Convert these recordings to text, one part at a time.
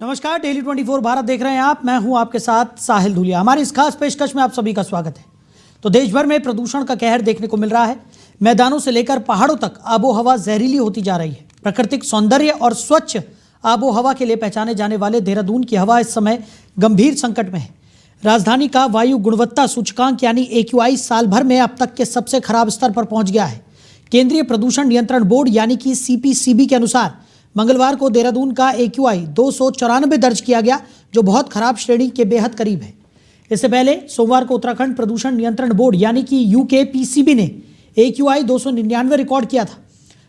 नमस्कार, डेली 24 भारत देख रहे हैं आप। मैं हूं आपके साथ साहिल धुलिया। हमारी इस खास पेशकश में आप सभी का स्वागत है। तो देश भर में प्रदूषण का कहर देखने को मिल रहा है। मैदानों से लेकर पहाड़ों तक आबो हवा जहरीली होती जा रही है। प्राकृतिक सौंदर्य और स्वच्छ आबो हवा के लिए पहचाने जाने वाले देहरादून की हवा इस समय गंभीर संकट में है। राजधानी का वायु गुणवत्ता सूचकांक यानी AQI साल भर में अब तक के सबसे खराब स्तर पर पहुंच गया है। केंद्रीय प्रदूषण नियंत्रण बोर्ड यानी कि CPCB के अनुसार मंगलवार को देहरादून का AQI 294 दर्ज किया गया, जो बहुत खराब श्रेणी के बेहद करीब है। इससे पहले सोमवार को उत्तराखंड प्रदूषण नियंत्रण बोर्ड यानी कि UKPCB ने AQI 299 रिकॉर्ड किया था।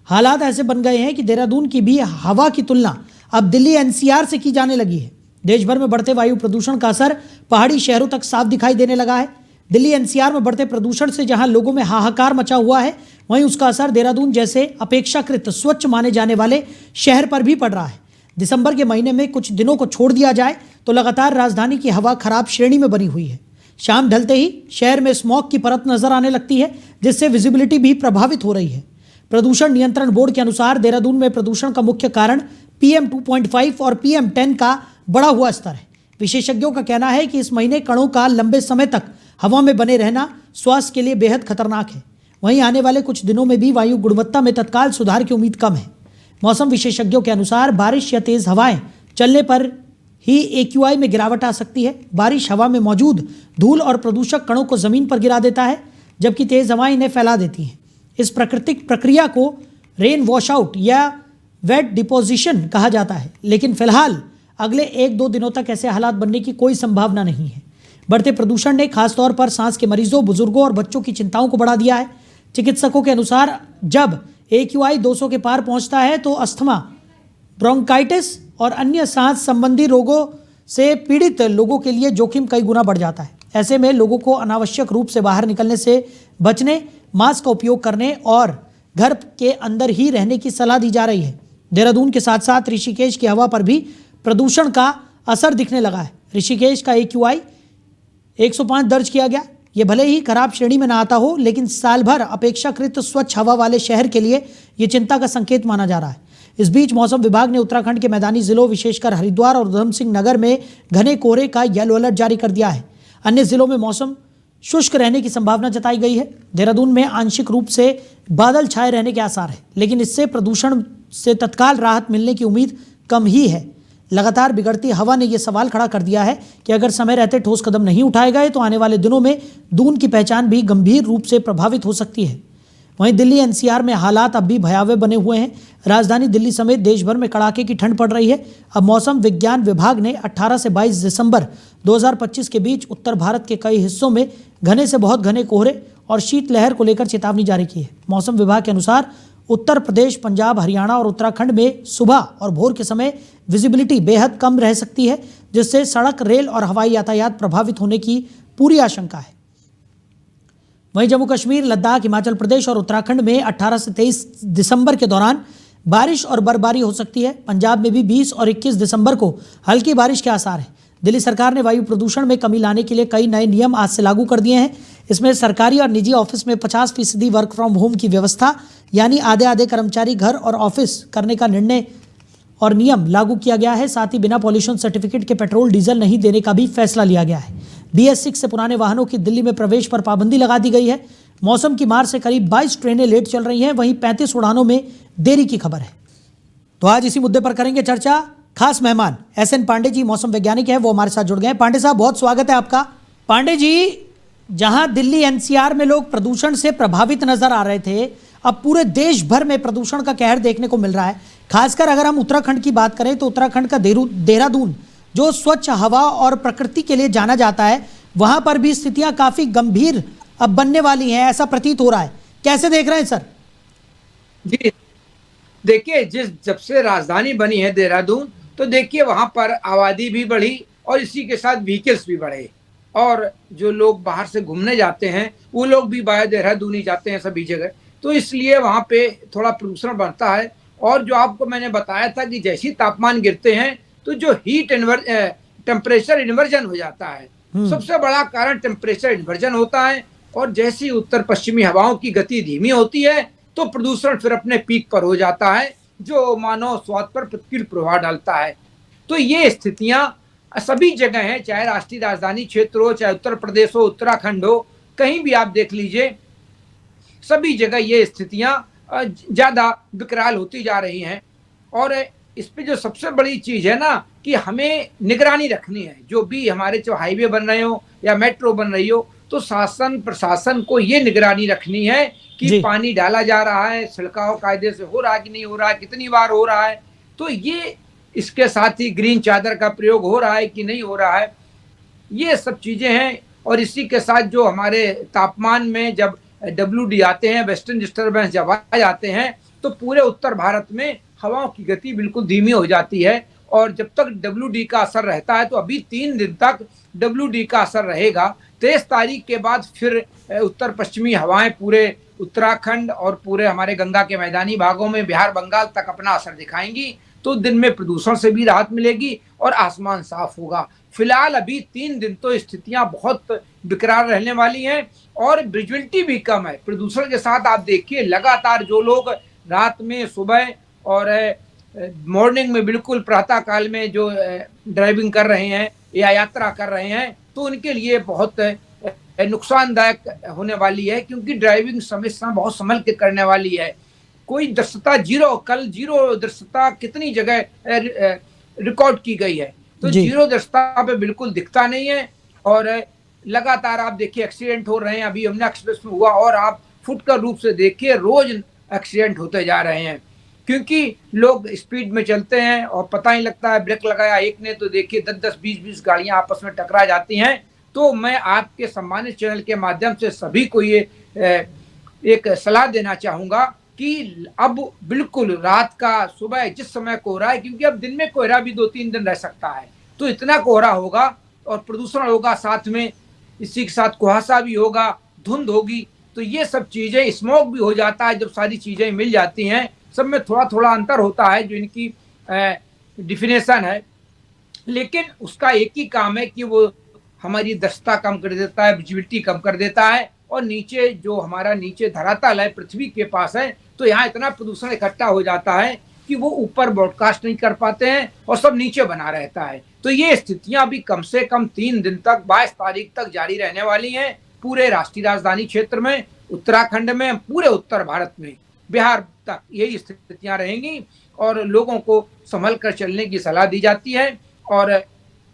हालात ऐसे बन गए हैं कि देहरादून की भी हवा की तुलना अब दिल्ली NCR से की जाने लगी है। देश भर में बढ़ते वायु प्रदूषण का असर पहाड़ी शहरों तक साफ दिखाई देने लगा है। दिल्ली NCR में बढ़ते प्रदूषण से जहां लोगों में हाहाकार मचा हुआ है, वहीं उसका असर देहरादून जैसे अपेक्षाकृत स्वच्छ माने जाने वाले शहर पर भी पड़ रहा है। दिसंबर के महीने में कुछ दिनों को छोड़ दिया जाए तो लगातार राजधानी की हवा खराब श्रेणी में बनी हुई है। शाम ढलते ही शहर में स्मॉग की परत नजर आने लगती है, जिससे विजिबिलिटी भी प्रभावित हो रही है। प्रदूषण नियंत्रण बोर्ड के अनुसार देहरादून में प्रदूषण का मुख्य कारण PM 2.5 और PM 10 का बढ़ा हुआ स्तर है। विशेषज्ञों का कहना है कि इस महीने कणों का लंबे समय तक हवा में बने रहना स्वास्थ्य के लिए बेहद खतरनाक है। वहीं आने वाले कुछ दिनों में भी वायु गुणवत्ता में तत्काल सुधार की उम्मीद कम है। मौसम विशेषज्ञों के अनुसार बारिश या तेज हवाएं चलने पर ही AQI में गिरावट आ सकती है। बारिश हवा में मौजूद धूल और प्रदूषक कणों को जमीन पर गिरा देता है, जबकि तेज हवाएं इन्हें फैला देती हैं। इस प्राकृतिक प्रक्रिया को रेन वॉशआउट या वेट डिपोजिशन कहा जाता है, लेकिन फिलहाल अगले 1-2 दिनों तक ऐसे हालात बनने की कोई संभावना नहीं है। बढ़ते प्रदूषण ने खासतौर पर सांस के मरीजों, बुजुर्गों और बच्चों की चिंताओं को बढ़ा दिया है। चिकित्सकों के अनुसार जब AQI 200 के पार पहुंचता है तो अस्थमा, ब्रोंकाइटिस और अन्य सांस संबंधी रोगों से पीड़ित लोगों के लिए जोखिम कई गुना बढ़ जाता है। ऐसे में लोगों को अनावश्यक रूप से बाहर निकलने से बचने, मास्क का उपयोग करने और घर के अंदर ही रहने की सलाह दी जा रही है। देहरादून के साथ साथ ऋषिकेश की हवा पर भी प्रदूषण का असर दिखने लगा है। ऋषिकेश का AQI 105 दर्ज किया गया। ये भले ही खराब श्रेणी में ना आता हो, लेकिन साल भर अपेक्षाकृत स्वच्छ हवा वाले शहर के लिए ये चिंता का संकेत माना जा रहा है। इस बीच मौसम विभाग ने उत्तराखंड के मैदानी जिलों विशेषकर हरिद्वार और उधम सिंह नगर में घने कोहरे का येलो अलर्ट जारी कर दिया है। अन्य जिलों में मौसम शुष्क रहने की संभावना जताई गई है। देहरादून में आंशिक रूप से बादल छाए रहने के आसार है, लेकिन इससे प्रदूषण से तत्काल राहत मिलने की उम्मीद कम ही है। लगातार बिगड़ती हवा ने यह सवाल खड़ा कर दिया है कि अगर समय रहते ठोस कदम नहीं उठाए गए तो आने वाले दिनों में दून की पहचान भी गंभीर रूप से प्रभावित हो सकती है। वहीं दिल्ली NCR में हालात अब भी भयावह बने हुए हैं। राजधानी दिल्ली समेत देश भर में कड़ाके की ठंड पड़ रही है। अब मौसम विज्ञान विभाग ने 18 से 22 दिसंबर 2025 के बीच उत्तर भारत के कई हिस्सों में घने से बहुत घने कोहरे और शीतलहर को लेकर चेतावनी जारी की है। मौसम विभाग के अनुसार उत्तर प्रदेश, पंजाब, हरियाणा और उत्तराखंड में सुबह और भोर के समय विजिबिलिटी बेहद कम रह सकती है, जिससे सड़क, रेल और हवाई यातायात प्रभावित होने की पूरी आशंका है। वहीं जम्मू कश्मीर, लद्दाख, हिमाचल प्रदेश और उत्तराखंड में 18 से 23 दिसंबर के दौरान बारिश और बर्फबारी हो सकती है। पंजाब में भी 20 और 21 दिसंबर को हल्की बारिश के आसार हैं। दिल्ली सरकार ने वायु प्रदूषण में कमी लाने के लिए कई नए नियम आज से लागू कर दिए हैं। इसमें सरकारी और निजी ऑफिस में 50% वर्क फ्रॉम होम की व्यवस्था, यानी आधे कर्मचारी घर और ऑफिस करने का निर्णय और नियम लागू किया गया है। साथ ही बिना पॉल्यूशन सर्टिफिकेट के पेट्रोल डीजल नहीं देने का भी फैसला लिया गया है। BS6 से पुराने वाहनों की दिल्ली में प्रवेश पर पाबंदी लगा दी गई है। मौसम की मार से करीब 22 ट्रेनें लेट चल रही हैं, वहीं 35 उड़ानों में देरी की खबर है। तो आज इसी मुद्दे पर करेंगे चर्चा। खास मेहमान SN पांडे जी, मौसम वैज्ञानिक है, वो हमारे साथ जुड़ गए हैं। पांडे साहब, बहुत स्वागत है आपका। पांडे जी, जहां दिल्ली NCR में लोग प्रदूषण से प्रभावित नजर आ रहे थे, अब पूरे देश भर में प्रदूषण का कहर देखने को मिल रहा है। खासकर अगर हम उत्तराखंड की बात करें तो उत्तराखंड का देहरादून, जो स्वच्छ हवा और प्रकृति के लिए जाना जाता है, वहां पर भी स्थितियां काफी गंभीर अब बनने वाली हैं, ऐसा प्रतीत हो रहा है। कैसे देख रहे हैं सर? जी देखिए, जब से राजधानी बनी है देहरादून, तो देखिए वहां पर आबादी भी बढ़ी और इसी के साथ व्हीकल्स भी बढ़े, और जो लोग बाहर से घूमने जाते हैं वो लोग भी बाहर देहरादून ही जाते हैं सभी जगह, तो इसलिए वहां पे थोड़ा प्रदूषण बढ़ता है। और जो आपको मैंने बताया था कि जैसे ही तापमान गिरते हैं तो जो टेम्परेचर इन्वर्जन हो जाता है, सबसे बड़ा कारण टेम्परेचर इन्वर्जन होता है। और जैसी उत्तर पश्चिमी हवाओं की गति धीमी होती है तो प्रदूषण फिर अपने पीक पर हो जाता है, जो मानव स्वास्थ्य पर प्रतिकूल प्रभाव डालता है। तो ये स्थितियां सभी जगह हैं, चाहे राष्ट्रीय राजधानी क्षेत्र हो, चाहे उत्तर प्रदेश हो, उत्तराखंड हो, कहीं भी आप देख लीजिए, सभी जगह ये स्थितियां ज्यादा विकराल होती जा रही हैं। और इस पे जो सबसे बड़ी चीज है ना, कि हमें निगरानी रखनी है। जो भी हमारे जो हाईवे बन रहे हो या मेट्रो बन रही हो, तो शासन प्रशासन को ये निगरानी रखनी है कि जी। पानी डाला जा रहा है, छिड़काव कायदे से हो रहा है कि नहीं हो रहा है, कितनी बार हो रहा है। तो ये, इसके साथ ही ग्रीन चादर का प्रयोग हो रहा है कि नहीं हो रहा है, ये सब चीजें हैं। और इसी के साथ जो हमारे तापमान में जब WD आते हैं, वेस्टर्न डिस्टर्बेंस जब आ जाते हैं, तो पूरे उत्तर भारत में हवाओं की गति बिल्कुल धीमी हो जाती है। और जब तक WD का असर रहता है, तो अभी 3 दिन तक WD का असर रहेगा। 23 तारीख के बाद फिर उत्तर पश्चिमी हवाएं पूरे उत्तराखंड और पूरे हमारे गंगा के मैदानी भागों में, बिहार बंगाल तक अपना असर दिखाएंगी। तो दिन में प्रदूषण से भी राहत मिलेगी और आसमान साफ होगा। फिलहाल अभी 3 दिन तो स्थितियां बहुत विकराल रहने वाली हैं और विजिबिलिटी भी कम है। प्रदूषण के साथ आप देखिए, लगातार जो लोग रात में, सुबह और मॉर्निंग में, बिल्कुल प्रातः काल में जो ड्राइविंग कर रहे हैं या यात्रा कर रहे हैं, तो उनके लिए बहुत नुकसानदायक होने वाली है, क्योंकि ड्राइविंग समय बहुत संभल के करने वाली है। कोई दृश्यता जीरो, कल जीरो दृश्यता कितनी जगह रिकॉर्ड की गई है, तो जीरो दृश्यता पे बिल्कुल दिखता नहीं है। और लगातार आप देखिए एक्सीडेंट हो रहे हैं। अभी यमुना एक्सप्रेस में हुआ, और आप फुटकर रूप से देखिए रोज एक्सीडेंट होते जा रहे हैं, क्योंकि लोग स्पीड में चलते हैं और पता नहीं लगता है। ब्रेक लगाया एक ने तो देखिए 10-10, 20-20 गाड़ियां आपस में टकरा जाती हैं। तो मैं आपके सम्मानित चैनल के माध्यम से सभी को ये एक सलाह देना चाहूंगा कि अब बिल्कुल रात का, सुबह जिस समय कोहरा है, क्योंकि अब दिन में कोहरा भी 2-3 दिन रह सकता है, तो इतना कोहरा होगा और प्रदूषण होगा, साथ में इसी के साथ कुहासा भी होगा, धुंध होगी। तो ये सब चीजें, स्मोक भी हो जाता है। जब सारी चीजें मिल जाती हैं, सब में थोड़ा थोड़ा अंतर होता है जो इनकी डिफिनेशन है, लेकिन उसका एक ही काम है कि वो हमारी दक्षता कम कर देता है, विजिबिलिटी कम कर देता है। और नीचे जो हमारा नीचे धरातल है, पृथ्वी के पास है, तो यहाँ इतना प्रदूषण इकट्ठा हो जाता है कि वो ऊपर ब्रॉडकास्ट नहीं कर पाते हैं और सब नीचे बना रहता है। तो ये स्थितियां भी कम से कम 3 दिन तक, 22 तारीख तक जारी रहने वाली हैं, पूरे राष्ट्रीय राजधानी क्षेत्र में, उत्तराखंड में, पूरे उत्तर भारत में, बिहार तक यही स्थितियां रहेंगी। और लोगों को संभल कर चलने की सलाह दी जाती है। और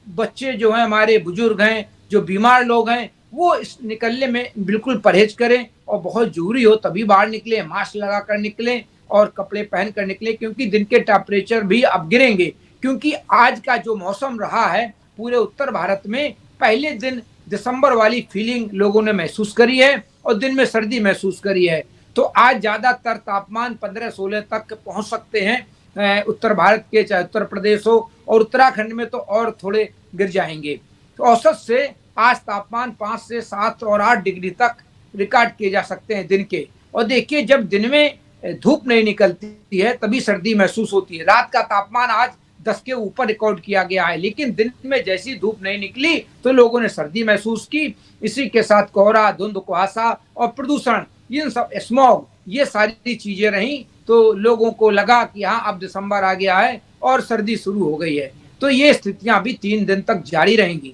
बच्चे जो हैं, हमारे बुजुर्ग हैं, जो बीमार लोग हैं, वो इस निकलने में बिल्कुल परहेज करें, और बहुत जरूरी हो तभी बाहर निकले, मास्क लगा कर निकलें और कपड़े पहन कर निकलें, क्योंकि दिन के टेम्परेचर भी अब गिरेंगे। क्योंकि आज का जो मौसम रहा है पूरे उत्तर भारत में, पहले दिन दिसंबर वाली फीलिंग लोगों ने महसूस करी है और दिन में सर्दी महसूस करी है। तो आज ज्यादातर तापमान 15-16 तक पहुंच सकते हैं उत्तर भारत के, चाहे उत्तर प्रदेश हो, और उत्तराखंड में तो और थोड़े गिर जाएंगे। तो औसत से आज तापमान 5 से 7 और 8 डिग्री तक रिकॉर्ड किए जा सकते हैं दिन के। और देखिए, जब दिन में धूप नहीं निकलती है तभी सर्दी महसूस होती है। रात का तापमान आज 10 के ऊपर रिकॉर्ड किया गया है, लेकिन दिन में जैसी धूप नहीं निकली तो लोगों ने सर्दी महसूस की। इसी के साथ कोहरा, धुंध, कुहासा और प्रदूषण, इन सब, स्मॉग, ये सारी चीजें रहीं, तो लोगों को लगा कि हाँ, अब दिसंबर आ गया है और सर्दी शुरू हो गई है। तो ये स्थितियां अभी 3 दिन तक जारी रहेंगी।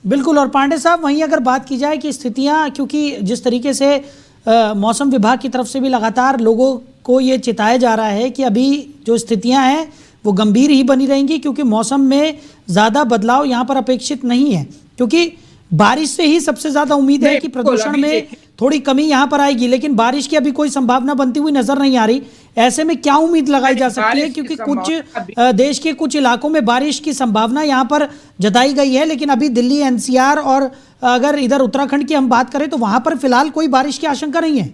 बिल्कुल। और पांडे साहब, वहीं अगर बात की जाए कि स्थितियां, क्योंकि जिस तरीके से मौसम विभाग की तरफ से भी लगातार लोगों को ये चिताया जा रहा है कि अभी जो स्थितियां हैं वो गंभीर ही बनी रहेंगी, क्योंकि मौसम में ज़्यादा बदलाव यहाँ पर अपेक्षित नहीं है, क्योंकि बारिश से ही सबसे ज़्यादा उम्मीद है कि प्रदूषण में थोड़ी कमी यहाँ पर आएगी, लेकिन बारिश की अभी कोई संभावना बनती हुई नजर नहीं आ रही। ऐसे में क्या उम्मीद लगाई जा सकती है, क्योंकि कुछ देश के कुछ इलाकों में बारिश की संभावना यहाँ पर जताई गई है, लेकिन अभी दिल्ली, NCR और अगर इधर उत्तराखंड की हम बात करें तो वहां पर फिलहाल कोई बारिश की आशंका नहीं है।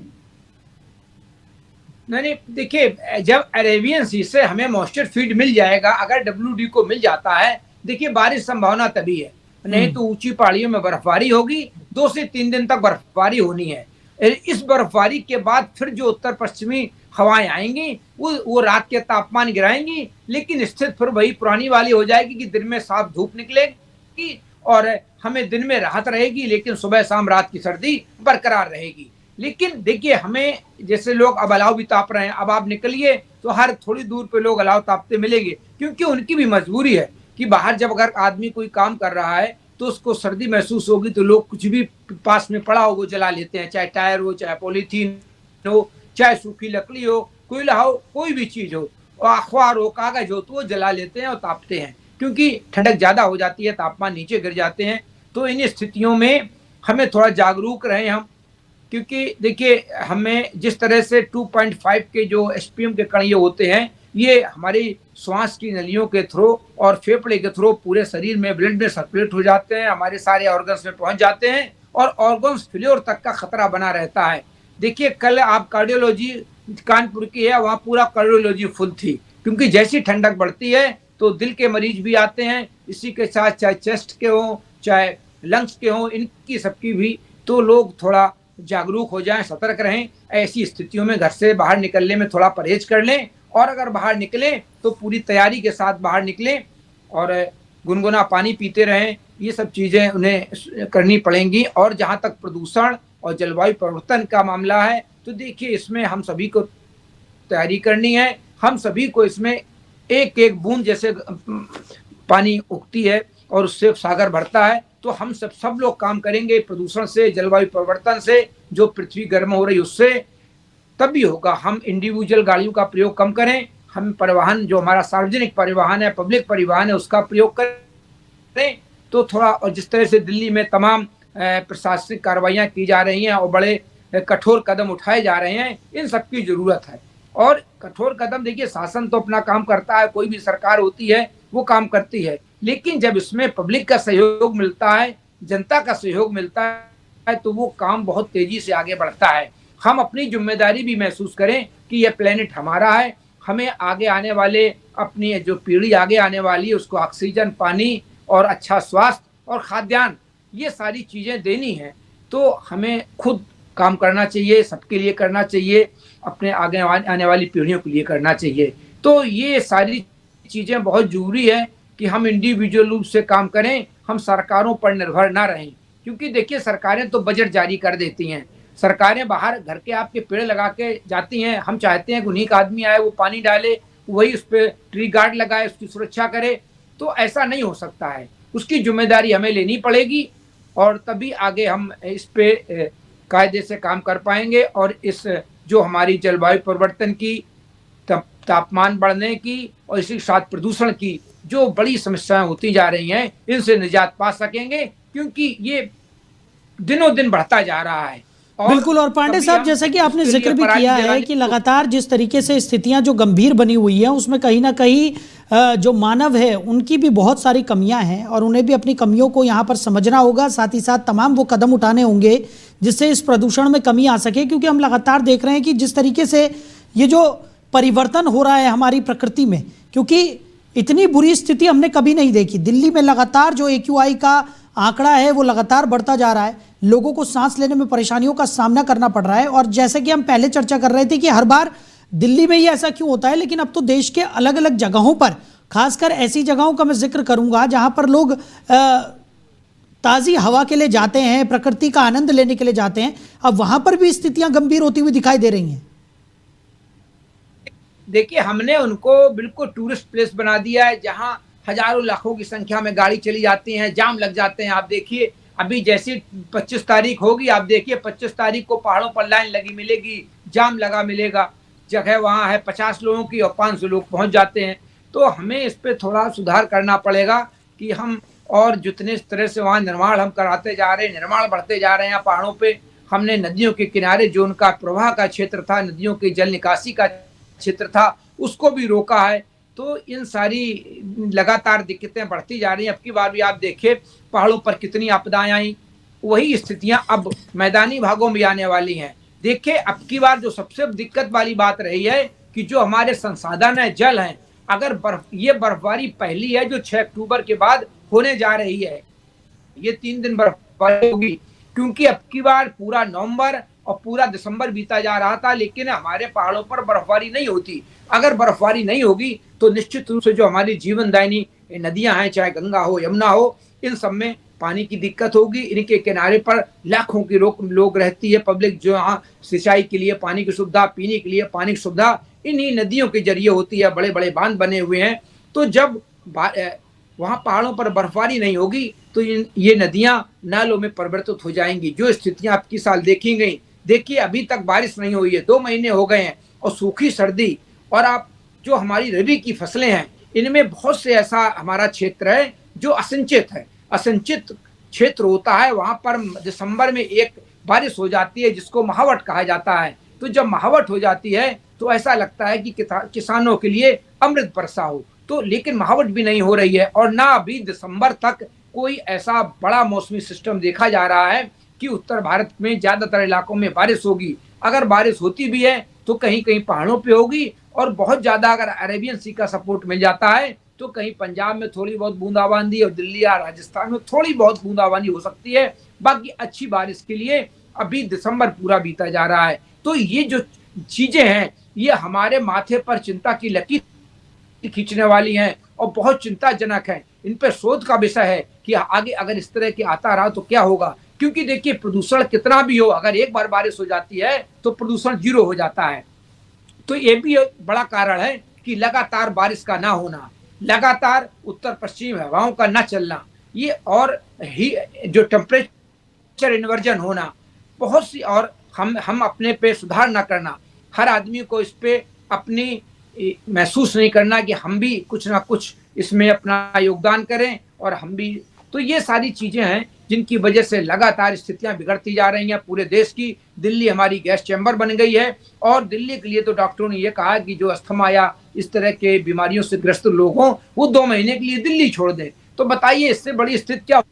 नहीं, देखिए, जब अरेबियन सी से हमें मॉइस्चर फीड मिल जाएगा, अगर WD को मिल जाता है, देखिए बारिश संभावना तभी है, नहीं तो ऊंची पहाड़ियों में बर्फबारी होगी। 2 से 3 दिन तक बर्फबारी होनी है। इस बर्फबारी के बाद फिर जो उत्तर पश्चिमी हवाएं आएंगी वो रात के तापमान गिराएंगी, लेकिन स्थिति फिर वही पुरानी वाली हो जाएगी कि दिन में साफ धूप निकलेगी और हमें दिन में राहत रहेगी, लेकिन सुबह शाम रात की सर्दी बरकरार रहेगी। लेकिन देखिए हमें जैसे लोग अब अलाव भी ताप रहे हैं, अब आप निकलिए तो हर थोड़ी दूर पे लोग अलाव तापते मिलेंगे, क्योंकि उनकी भी मजबूरी है कि बाहर जब अगर आदमी कोई काम कर रहा है तो उसको सर्दी महसूस होगी, तो लोग कुछ भी पास में पड़ा हो वो जला लेते हैं, चाहे टायर हो, चाहे पॉलीथीन हो, चाहे सूखी लकड़ी हो, कोयला हो, कोई भी चीज हो, अखबार हो, कागज हो, तो वो जला लेते हैं और तापते हैं, क्योंकि ठंडक ज्यादा हो जाती है, तापमान नीचे गिर जाते हैं। तो इन स्थितियों में हमें थोड़ा जागरूक रहें हम, क्योंकि देखिए हमें जिस तरह से 2.5 के जो एसपीएम के कण ये होते हैं, ये हमारी श्वास की नलियों के थ्रू और फेफड़े के थ्रू पूरे शरीर में ब्लड में सर्कुलेट हो जाते हैं, हमारे सारे ऑर्गन्स में पहुंच जाते हैं और ऑर्गन्स फेल्योर तक का खतरा बना रहता है। देखिए कल आप कार्डियोलॉजी कानपुर की है, वहां पूरा कार्डियोलॉजी फुल थी, क्योंकि जैसी ठंडक बढ़ती है तो दिल के मरीज भी आते हैं, इसी के साथ चाहे चेस्ट के हों, चाहे लंग्स के हों, इनकी सबकी भी। तो लोग थोड़ा जागरूक हो जाएं, सतर्क रहें, ऐसी स्थितियों में घर से बाहर निकलने में थोड़ा परहेज कर लें, और अगर बाहर निकले तो पूरी तैयारी के साथ बाहर निकलें और गुनगुना पानी पीते रहें। ये सब चीजें उन्हें करनी पड़ेंगी। और जहां तक प्रदूषण और जलवायु परिवर्तन का मामला है, तो देखिए इसमें हम सभी को तैयारी करनी है, हम सभी को इसमें एक एक बूंद जैसे पानी उगती है और उससे सागर बढ़ता है, तो हम सब लोग काम करेंगे प्रदूषण से, जलवायु परिवर्तन से, जो पृथ्वी गर्म हो रही उससे, तभी होगा। हम इंडिविजुअल गाड़ियों का प्रयोग कम करें, हम परिवहन जो हमारा सार्वजनिक परिवहन है, पब्लिक परिवहन है, उसका प्रयोग करें तो थोड़ा। और जिस तरह से दिल्ली में तमाम प्रशासनिक कार्रवाइयां की जा रही हैं और बड़े कठोर कदम उठाए जा रहे हैं, इन सब की जरूरत है। और कठोर कदम, देखिए शासन तो अपना काम करता है, कोई भी सरकार होती है वो काम करती है, लेकिन जब इसमें पब्लिक का सहयोग मिलता है, जनता का सहयोग मिलता है, तो वो काम बहुत तेजी से आगे बढ़ता है। हम अपनी जिम्मेदारी भी महसूस करें कि यह प्लेनेट हमारा है, हमें आगे आने वाले, अपनी जो पीढ़ी आगे आने वाली है उसको ऑक्सीजन, पानी और अच्छा स्वास्थ्य और खाद्यान्न, ये सारी चीजें देनी है। तो हमें खुद काम करना चाहिए, सबके लिए करना चाहिए, अपने आगे आने वाली पीढ़ियों के लिए करना चाहिए। तो ये सारी चीजें बहुत जरूरी है कि हम इंडिविजुअल रूप से काम करें, हम सरकारों पर निर्भर ना रहें, क्योंकि देखिए सरकारें तो बजट जारी कर देती हैं, सरकारें बाहर घर के आपके पेड़ लगा के जाती हैं, हम चाहते हैं कि उन्हीं का आदमी आए, वो पानी डाले, वही उस पर ट्री गार्ड लगाए, उसकी सुरक्षा करे। तो ऐसा नहीं हो सकता है, उसकी जिम्मेदारी हमें लेनी पड़ेगी, और तभी आगे हम इस पे कायदे से काम कर पाएंगे। और इस जो हमारी जलवायु परिवर्तन की, तापमान बढ़ने की और इसी के साथ प्रदूषण की जो बड़ी समस्याएं होती जा रही हैं, इनसे निजात पा सकेंगे, क्योंकि ये दिनों दिन बढ़ता जा रहा है। बिल्कुल। और पांडे साहब, जैसा कि आपने जिक्र भी किया है कि लगातार जिस तरीके से स्थितियां जो गंभीर बनी हुई हैं, उसमें कहीं ना कहीं जो मानव है उनकी भी बहुत सारी कमियां हैं, और उन्हें भी अपनी कमियों को यहाँ पर समझना होगा, साथ ही साथ तमाम वो कदम उठाने होंगे जिससे इस प्रदूषण में कमी आ सके। क्योंकि हम लगातार देख रहे हैं कि जिस तरीके से ये जो परिवर्तन हो रहा है हमारी प्रकृति में, क्योंकि इतनी बुरी स्थिति हमने कभी नहीं देखी। दिल्ली में लगातार जो AQI का आंकड़ा है वो लगातार बढ़ता जा रहा है, लोगों को सांस लेने में परेशानियों का सामना करना पड़ रहा है। और जैसे कि हम पहले चर्चा कर रहे थे कि हर बार दिल्ली में ही ऐसा क्यों होता है, लेकिन अब तो देश के अलग अलग जगहों पर, खासकर ऐसी जगहों का मैं जिक्र करूंगा जहां पर लोग ताज़ी हवा के लिए जाते हैं, प्रकृति का आनंद लेने के लिए जाते हैं, अब वहां पर भी स्थितियां गंभीर होती हुई दिखाई दे रही हैं। देखिए हमने उनको बिल्कुल टूरिस्ट प्लेस बना दिया है, जहां हजारों लाखों की संख्या में गाड़ी चली जाती है, जाम लग जाते हैं। आप देखिए अभी जैसी 25 तारीख होगी, आप देखिए 25 तारीख को पहाड़ों पर लाइन लगी मिलेगी, जाम लगा मिलेगा, जगह वहां है 50 लोगों की और 500 लोग पहुंच जाते हैं। तो हमें इस पे थोड़ा सुधार करना पड़ेगा कि हम, और जितने तरह से वहां निर्माण हम कराते जा रहे हैं, निर्माण बढ़ते जा रहे हैं पहाड़ों पे। हमने नदियों के किनारे जो उनका प्रवाह का क्षेत्र था, नदियों की जल निकासी का क्षेत्र था, उसको भी रोका है। तो इन सारी लगातार दिक्कतें बढ़ती जा रही हैं। अब की बार भी आप देखिए पहाड़ों पर कितनी आपदाएं आई, वही स्थितियां अब मैदानी भागों में आने वाली हैं। देखिए अब की बार जो सबसे दिक्कत वाली बात रही है कि जो हमारे संसाधन है, जल हैं, अगर ये बर्फबारी पहली है जो 6 अक्टूबर के बाद होने जा रही है, ये 3 दिन बर्फबारी होगी, क्योंकि अब की बार पूरा नवंबर और पूरा दिसंबर बीता जा रहा था, लेकिन हमारे पहाड़ों पर बर्फबारी नहीं होती। अगर बर्फबारी नहीं होगी तो निश्चित रूप से जो हमारी जीवनदायिनी नदियां हैं, चाहे गंगा हो, यमुना हो, इन सब में पानी की दिक्कत होगी। इनके किनारे पर लाखों की लोग रहती है पब्लिक, जो यहाँ सिंचाई के लिए पानी की सुविधा, पीने के लिए पानी की सुविधा इन्हीं नदियों के जरिए होती है। बड़े बड़े बांध बने हुए हैं। तो जब वहां पहाड़ों पर बर्फबारी नहीं होगी तो ये नदियां नालों में परिवर्तित हो जाएंगी। जो स्थितियां आपकी साल देखी गई, देखिए अभी तक बारिश नहीं हुई है, 2 महीने हो गए हैं, और सूखी सर्दी। और आप जो हमारी रबी की फसलें हैं, इनमें बहुत से ऐसा हमारा क्षेत्र है जो असिंचित है। असिंचित क्षेत्र होता है, वहां पर दिसंबर में एक बारिश हो जाती है जिसको महावट कहा जाता है। तो जब महावट हो जाती है तो ऐसा लगता है कि किसानों के लिए अमृत वर्षा हो। तो लेकिन महावट भी नहीं हो रही है, और ना अभी दिसंबर तक कोई ऐसा बड़ा मौसमी सिस्टम देखा जा रहा है कि उत्तर भारत में ज्यादातर इलाकों में बारिश होगी। अगर बारिश होती भी है तो कहीं कहीं पहाड़ों पे होगी, और बहुत ज्यादा अगर अरेबियन सी का सपोर्ट मिल जाता है तो कहीं पंजाब में थोड़ी बहुत बूंदाबांदी और दिल्ली या राजस्थान में थोड़ी बहुत बूंदाबांदी हो सकती है। बाकी अच्छी बारिश के लिए अभी दिसंबर पूरा बीता जा रहा है। तो ये जो चीजें हैं ये हमारे माथे पर चिंता की लकीर खींचने वाली हैं और बहुत चिंताजनक है। इन पर शोध का विषय है कि आगे अगर इस तरह के आता रहा तो क्या होगा। क्योंकि देखिए प्रदूषण कितना भी हो, अगर एक बार बारिश हो जाती है तो प्रदूषण 0 हो जाता है। तो ये भी एक बड़ा कारण है कि लगातार बारिश का ना होना, लगातार उत्तर पश्चिम हवाओं का ना चलना, ये और ही जो टेम्परेचर इन्वर्जन होना, बहुत सी, और हम अपने पे सुधार ना करना। हर आदमी को इस पे अपनी महसूस नहीं करना कि हम भी कुछ ना कुछ इसमें अपना योगदान करें और हम भी। तो ये सारी चीजें हैं जिनकी वजह से लगातार स्थितियां बिगड़ती जा रही हैं पूरे देश की। दिल्ली हमारी गैस चैम्बर बन गई है, और दिल्ली के लिए तो डॉक्टरों ने ये कहा कि जो अस्थमा या इस तरह के बीमारियों से ग्रस्त लोग हों वो 2 महीने के लिए दिल्ली छोड़ दें। तो बताइए इससे बड़ी स्थिति क्या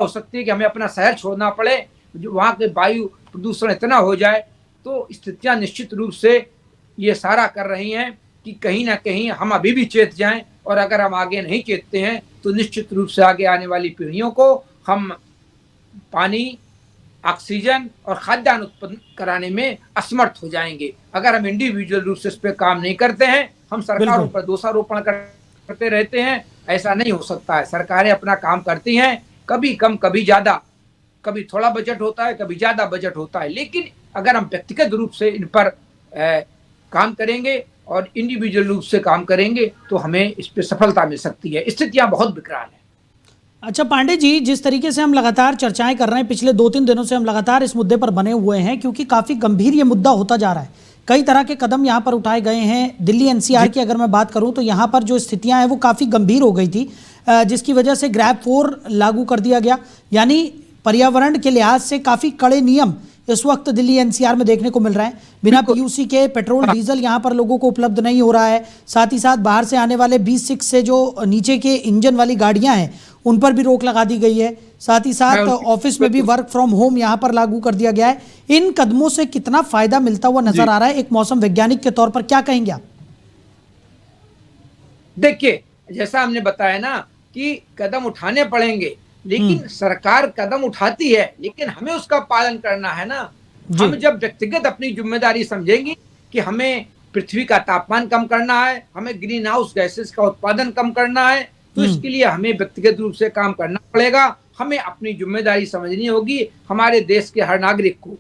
हो सकती है कि हमें अपना शहर छोड़ना पड़े, जो वहाँ के वायु प्रदूषण इतना हो जाए। तो स्थितियां निश्चित रूप से ये सारा कर रही हैं कि कहीं ना कहीं हम अभी भी चेत जाएं, और अगर हम आगे नहीं चेतते हैं तो निश्चित रूप से आगे आने वाली पीढ़ियों को हम पानी, ऑक्सीजन और खाद्यान्न उत्पन्न कराने में असमर्थ हो जाएंगे। अगर हम इंडिविजुअल रूप से इस पर काम नहीं करते हैं, हम सरकारों पर दोषारोपण करते रहते हैं, ऐसा नहीं हो सकता है। सरकारें अपना काम करती हैं, कभी कम कभी ज्यादा, कभी थोड़ा बजट होता है, कभी ज्यादा बजट होता है। लेकिन अगर हम व्यक्तिगत रूप से इन पर काम करेंगे और इंडिविजुअल रूप से काम करेंगे तो हमें इस पर सफलता मिल सकती है। स्थितियां बहुत विकराल हैं। अच्छा पांडे जी, जिस तरीके से हम लगातार चर्चाएं कर रहे हैं, पिछले 2-3 दिनों से हम लगातार इस मुद्दे पर बने हुए हैं, क्योंकि काफ़ी गंभीर ये मुद्दा होता जा रहा है। कई तरह के कदम यहाँ पर उठाए गए हैं। दिल्ली एनसीआर की अगर मैं बात करूँ तो यहाँ पर जो स्थितियाँ हैं वो काफ़ी गंभीर हो गई थी, जिसकी वजह से ग्रैब 4 लागू कर दिया गया। यानी पर्यावरण के लिहाज से काफ़ी कड़े नियम इस वक्त दिल्ली एनसीआर में देखने को मिल रहा है। बिना पीयूसी के पेट्रोल डीजल यहाँ पर लोगों को उपलब्ध नहीं हो रहा है। साथ ही साथ बाहर से आने वाले B6 से जो नीचे के इंजन वाली गाड़ियां हैं उन पर भी रोक लगा दी गई है। साथ ही साथ ऑफिस में भी वर्क फ्रॉम होम यहाँ पर लागू कर दिया गया है। इन कदमों से कितना फायदा मिलता हुआ नजर आ रहा है, एक मौसम वैज्ञानिक के तौर पर क्या कहेंगे आप? देखिए जैसा हमने बताया ना कि कदम उठाने पड़ेंगे, लेकिन सरकार कदम उठाती है, लेकिन हमें उसका पालन करना है ना। हम जब व्यक्तिगत अपनी जिम्मेदारी समझेंगे कि हमें पृथ्वी का तापमान कम करना है, हमें ग्रीन हाउस गैसेस का उत्पादन कम करना है, तो इसके लिए हमें व्यक्तिगत रूप से काम करना पड़ेगा। हमें अपनी जिम्मेदारी समझनी होगी हमारे देश के हर नागरिक को,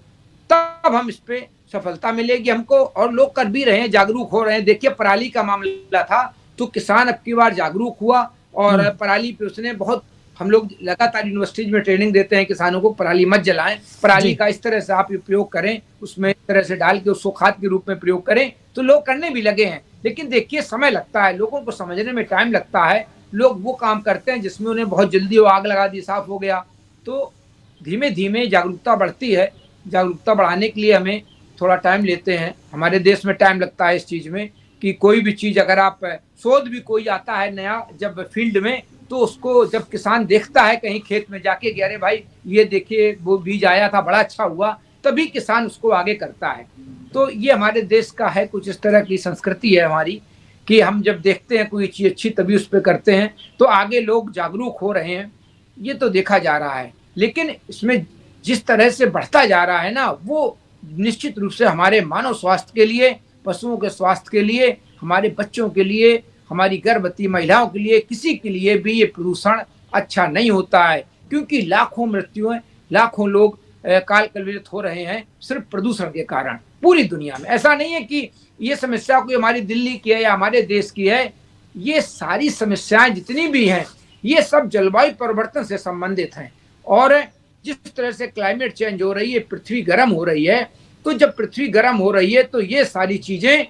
तब हम इस पे सफलता मिलेगी हमको। और लोग कर भी रहे हैं, जागरूक हो रहे हैं। देखिए पराली का मामला था तो किसान अब की बार जागरूक हुआ और पराली पे उसने बहुत, हम लोग लगातार यूनिवर्सिटीज में ट्रेनिंग देते हैं किसानों को, पराली मत जलाएं, पराली का इस तरह से आप उपयोग करें, उसमें इस तरह से डाल के उसको खाद के रूप में प्रयोग करें। तो लोग करने भी लगे हैं, लेकिन देखिए समय लगता है, लोगों को समझने में टाइम लगता है। लोग वो काम करते हैं जिसमें उन्हें बहुत जल्दी वो आग लगा दी, साफ हो गया। तो धीमे धीमे जागरूकता बढ़ती है। जागरूकता बढ़ाने के लिए हमें थोड़ा टाइम लेते हैं। हमारे देश में टाइम लगता है इस चीज में कि कोई भी चीज, अगर आप शोध भी कोई आता है नया जब फील्ड में, तो उसको जब किसान देखता है कहीं खेत में जाके कि अरे भाई ये देखिए वो बीज आया था, बड़ा अच्छा हुआ, तभी किसान उसको आगे करता है। तो ये हमारे देश का है, कुछ इस तरह की संस्कृति है हमारी कि हम जब देखते हैं कोई चीज अच्छी तभी उस पर करते हैं, तो आगे लोग जागरूक हो रहे हैं, ये तो देखा जा रहा है। लेकिन इसमें जिस तरह से बढ़ता जा रहा है ना, वो निश्चित रूप से हमारे मानव स्वास्थ्य के लिए, पशुओं के स्वास्थ्य के लिए, हमारे बच्चों के लिए, हमारी गर्भवती महिलाओं के लिए, किसी के लिए भी ये प्रदूषण अच्छा नहीं होता है, क्योंकि लाखों मृत्युएं, लाखों लोग काल कलवित हो रहे हैं सिर्फ प्रदूषण के कारण पूरी दुनिया में। ऐसा नहीं है कि ये समस्या कोई हमारी दिल्ली की है या हमारे देश की है, ये सारी समस्याएं जितनी भी हैं ये सब जलवायु परिवर्तन से संबंधित हैं। और जिस तरह से क्लाइमेट चेंज हो रही है, पृथ्वी गर्म हो रही है, तो जब पृथ्वी गर्म हो रही है तो ये सारी चीजें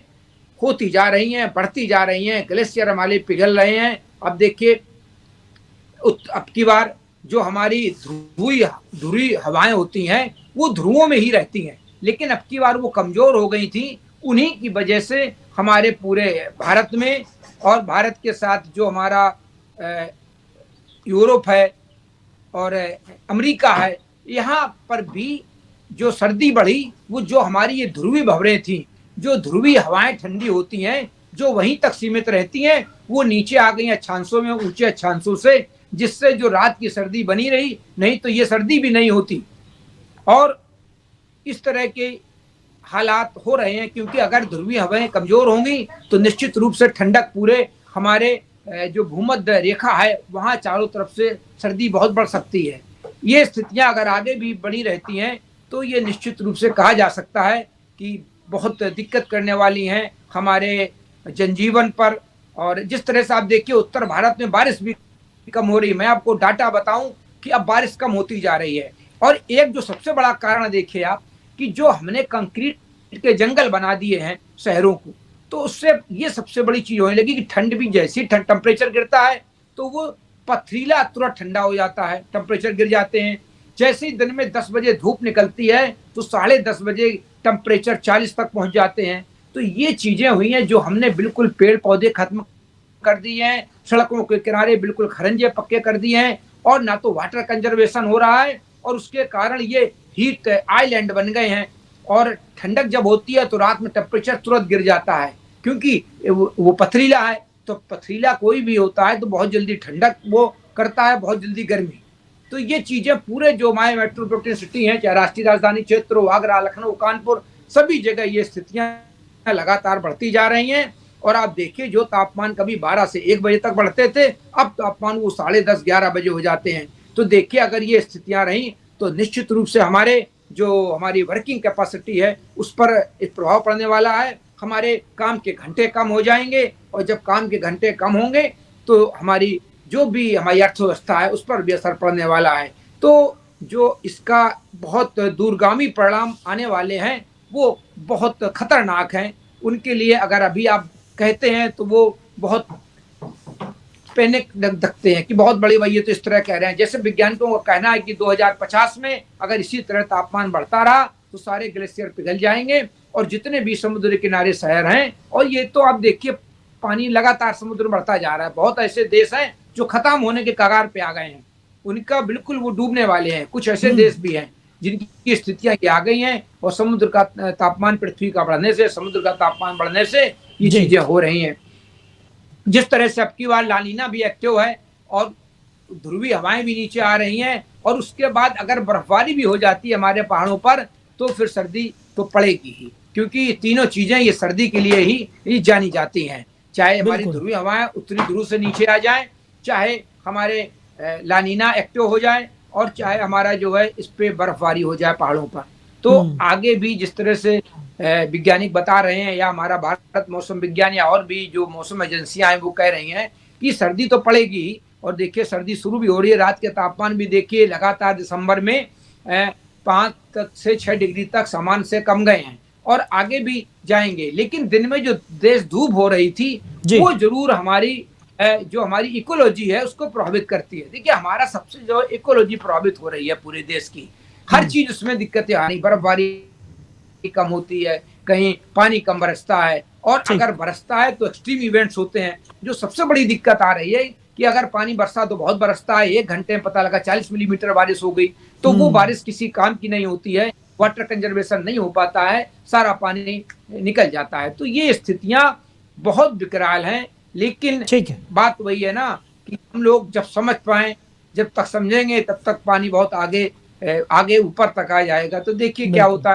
होती जा रही हैं, बढ़ती जा रही हैं, ग्लेशियर हमारे पिघल रहे हैं। अब देखिए अब की बार जो हमारी ध्रुवीय हवाएं होती हैं वो ध्रुवों में ही रहती हैं, लेकिन अब की बार वो कमजोर हो गई थी। उन्हीं की वजह से हमारे पूरे भारत में और भारत के साथ जो हमारा यूरोप है और अमेरिका है, यहाँ पर भी जो सर्दी बढ़ी, वो जो हमारी ये ध्रुवीय भंवरें थी, जो ध्रुवीय हवाएं ठंडी होती हैं, जो वहीं तक सीमित रहती हैं, वो नीचे आ गई अक्षांशों में, ऊंचे अक्षांशों से, जिससे जो रात की सर्दी बनी रही, नहीं तो ये सर्दी भी नहीं होती। और इस तरह के हालात हो रहे हैं, क्योंकि अगर ध्रुवीय हवाएं कमजोर होंगी तो निश्चित रूप से ठंडक पूरे हमारे जो भूमध्य रेखा है वहां चारों तरफ से सर्दी बहुत बढ़ सकती है। ये स्थितियां अगर आगे भी बनी रहती हैं तो ये निश्चित रूप से कहा जा सकता है कि बहुत दिक्कत करने वाली हैं हमारे जनजीवन पर। और जिस तरह से आप देखिए उत्तर भारत में बारिश भी कम हो रही है। मैं आपको डाटा बताऊं कि अब बारिश कम होती जा रही है। और एक जो सबसे बड़ा कारण देखिए आप कि जो हमने कंक्रीट के जंगल बना दिए हैं शहरों को, तो उससे ये सबसे बड़ी चीज होने लगी कि ठंड भी जैसी टेम्परेचर गिरता है तो वो पथरीला तुरंत ठंडा हो जाता है, टेम्परेचर गिर जाते हैं। जैसे ही दिन में 10 बजे धूप निकलती है तो 10:30 बजे टेम्परेचर 40 तक पहुंच जाते हैं। तो ये चीजें हुई हैं जो हमने बिल्कुल पेड़ पौधे खत्म कर दिए हैं, सड़कों के किनारे बिल्कुल खरंजे पक्के कर दिए हैं, और ना तो वाटर कंजर्वेशन हो रहा है, और उसके कारण ये हीट आइलैंड बन गए हैं। और ठंडक जब होती है तो रात में टेम्परेचर तुरंत गिर जाता है, क्योंकि वो पथरीला है। तो पथरीला कोई भी होता है तो बहुत जल्दी ठंडक वो करता है, बहुत जल्दी गर्मी। तो ये चीजें पूरे जो हमारे मेट्रोपॉलिटन सिटी हैं, चाहे राष्ट्रीय राजधानी क्षेत्र हो, आगरा, लखनऊ, कानपुर, सभी जगह ये स्थितियां लगातार बढ़ती जा रही हैं। और आप देखिए जो तापमान कभी 12 से 1 बजे तक बढ़ते थे, अब तापमान वो 10:30, 11 बजे हो जाते हैं। तो देखिए अगर ये स्थितियां रही तो निश्चित रूप से हमारी वर्किंग कैपेसिटी है उस पर एक प्रभाव पड़ने वाला है। हमारे काम के घंटे कम हो जाएंगे, और जब काम के घंटे कम होंगे तो हमारी जो भी हमारी अर्थव्यवस्था है उस पर भी असर पड़ने वाला है। तो जो इसका बहुत दूरगामी परिणाम आने वाले हैं वो बहुत खतरनाक हैं। उनके लिए अगर अभी आप कहते हैं तो वो बहुत पैनिक लगते हैं कि बहुत बड़ी वजह तो इस तरह कह रहे हैं। जैसे वैज्ञानिकों का कहना है कि 2050 में अगर इसी तरह तापमान बढ़ता रहा तो सारे ग्लेशियर पिघल जाएंगे, और जितने भी समुद्र किनारे शहर हैं, और ये तो आप देखिए पानी लगातार समुद्र में बढ़ता जा रहा है। बहुत ऐसे देश हैं जो खत्म होने के कगार पे आ गए हैं, उनका बिल्कुल वो डूबने वाले हैं। कुछ ऐसे देश भी हैं जिनकी स्थितियां आ गई हैं, और समुद्र का तापमान, पृथ्वी का बढ़ने से, समुद्र का तापमान बढ़ने से ये चीजें हो रही हैं। जिस तरह से अब की बार लानीना भी एक्टिव है और ध्रुवीय हवाएं भी नीचे आ रही हैं, और उसके बाद अगर बर्फबारी भी हो जाती है हमारे पहाड़ों पर तो फिर सर्दी तो पड़ेगी ही, क्योंकि तीनों चीजें ये सर्दी के लिए ही जानी जाती हैं। चाहे हमारी ध्रुवीय हवाएं उत्तरी ध्रुव से नीचे आ जाएं, चाहे हमारे लानीना एक्टिव हो जाए, और चाहे हमारा जो है इस पे बर्फबारी हो जाए पहाड़ों पर। तो आगे भी जिस तरह से वैज्ञानिक बता रहे हैं, या हमारा भारत मौसम विज्ञान या और भी जो मौसम एजेंसियां हैं वो कह रही हैं कि सर्दी तो पड़ेगी। और देखिए सर्दी शुरू भी हो रही है। रात के तापमान भी देखिए लगातार दिसंबर में 5 से 6 डिग्री तक सामान्य से कम गए हैं, और आगे भी जाएंगे। लेकिन दिन में जो तेज धूप हो रही थी वो जरूर जो हमारी इकोलॉजी है उसको प्रभावित करती है। देखिए हमारा सबसे जो इकोलॉजी प्रभावित हो रही है पूरे देश की, हर चीज उसमें दिक्कतें आ रही। बर्फबारी कम होती है, कहीं पानी कम बरसता है, और अगर बरसता है तो एक्सट्रीम इवेंट्स होते हैं। जो सबसे बड़ी दिक्कत आ रही है कि अगर पानी बरसा तो बहुत बरसता है, 1 घंटे में पता लगा 40 मिलीमीटर बारिश हो गई, तो वो बारिश किसी काम की नहीं होती है, वाटर कंजर्वेशन नहीं हो पाता है, सारा पानी निकल जाता है। तो ये स्थितियां बहुत विकराल हैं। लेकिन बात वही है ना कि हम लोग जब समझ पाए, जब तक समझेंगे तब तक पानी बहुत आगे ऊपर तक आ जाएगा। तो देखिए क्या होता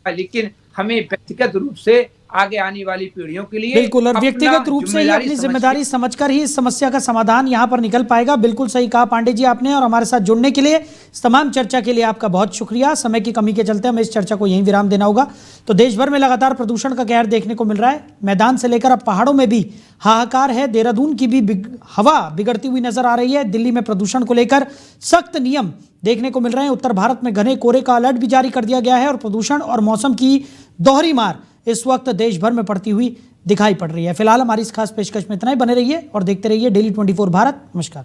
है। लेकिन हमें व्यक्तिगत रूप से आगे आने वाली पीढ़ियों के लिए बिल्कुल, और अपना व्यक्तिगत रूप से ही अपनी समझ के- जिम्मेदारी समझकर ही इस समस्या का समाधान यहाँ पर निकल पाएगा। बिल्कुल सही कहा पांडे जी आपने, और हमारे साथ जुड़ने के लिए, इस तमाम चर्चा के लिए आपका बहुत शुक्रिया। समय की कमी के चलते हमें इस चर्चा को यहीं विराम देना होगा। तो देश भर में लगातार प्रदूषण का कहर देखने को मिल रहा है। मैदान से लेकर अब पहाड़ों में भी हाहाकार है। देहरादून की भी हवा बिगड़ती हुई नजर आ रही है। दिल्ली में प्रदूषण को लेकर सख्त नियम देखने को मिल रहे हैं। उत्तर भारत में घने कोहरे का अलर्ट भी जारी कर दिया गया है और प्रदूषण और मौसम की दोहरी मार इस वक्त देश भर में पड़ती हुई दिखाई पड़ रही है। फिलहाल हमारी इस खास पेशकश में इतना ही। बने रहिए और देखते रहिए डेली 24 भारत। नमस्कार।